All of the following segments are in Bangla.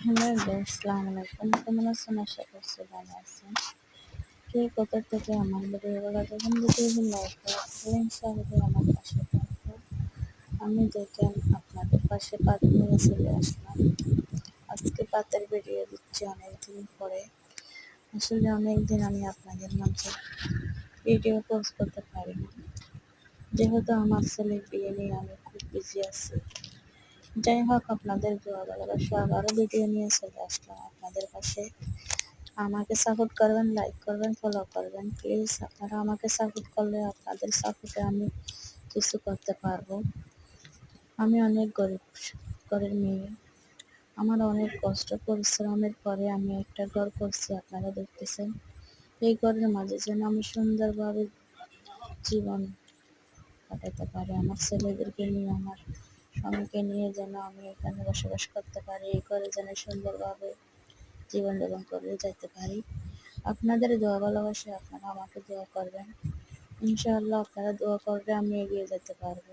হ্যালো আসসালামু আলাইকুম। কেমন আছেন? আশা করছি ভালো আছেন। কে কোথা থেকে আমার ভিডিওগুলো দেখেন, ভিডিওগুলো লাইক করে ইনশাআল্লাহ আমার পাশে থাকবেন। আমি দেখেন আপনাদের পাশে পাত নিয়ে চলে আসলাম। আজকে পাতের ভিডিও দিচ্ছি অনেকদিন পরে। আসলে অনেকদিন আমি আপনাদের মাঝে ভিডিও পোস্ট করতে পারিনি, যেহেতু আমার ছেলের বিয়ে নিয়ে আমি খুব বিজি আছি। যাই হোক, আপনাদের দোয়া ভালোবাসা আবারও ভিডিও নিয়ে চলে আসলাম আপনাদের পাশে। আমাকে সাপোর্ট করবেন, লাইক করবেন, ফলো করবেন প্লিজ। আপনারা আমাকে সাপোর্ট করলে আপনাদের সাপোর্টে আমি কিছু করতে পারবো। আমি অনেক গরিব ঘরের মেয়ে। আমার অনেক কষ্ট পরিশ্রমের পরে আমি একটা ঘর করছি, আপনারা দেখতেছেন। এই ঘরের মাঝে যেন আমি সুন্দরভাবে জীবন কাটাতে পারি, আমার ছেলেদেরকে নিয়ে, আমার স্বামীকে নিয়ে যেন আমি এখানে বসবাস করতে পারি। এই ঘরে যেন সুন্দরভাবে জীবনযাপন করে যেতে পারি। আপনাদের দোয়া ভালোবাসে, আপনারা আমাকে দোয়া করবেন। ইনশাআল্লাহ আপনারা দোয়া করলে আমি এগিয়ে যেতে পারবো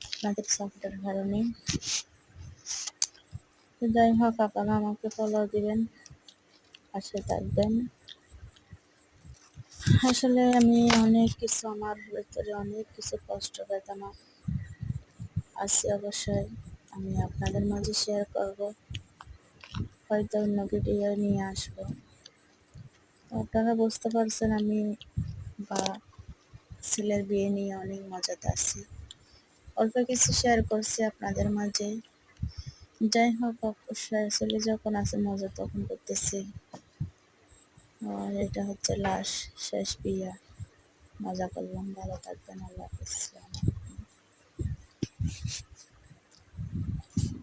আপনাদের সাপোর্টের কারণে। তো যাই হোক, আপনারা আমাকে ফলো দিবেন, পাশে থাকবেন। আসলে আমি অনেক কিছু, আমার ভেতরে অনেক কিছু কষ্ট বেদনা আছে অবশ্যই, আমি আপনাদের মাঝে শেয়ার করব, হয়তো অন্য ভিডিও নিয়ে আসবো। তো আপনারা বুঝতে পারছেন আমি বা ছেলের বিয়ে নিয়ে অনেক মজাতে আছি। অল্প কিছু শেয়ার করছি আপনাদের মাঝে। যাই হোক, অবশ্যই ছেলে যখন আছে মজা তখন করতেছি। আর এটা হচ্ছে লাস্ট শেষ বিয়া, মজা করলাম। ভালো থাকবেন, আল্লাহ হাফেজ।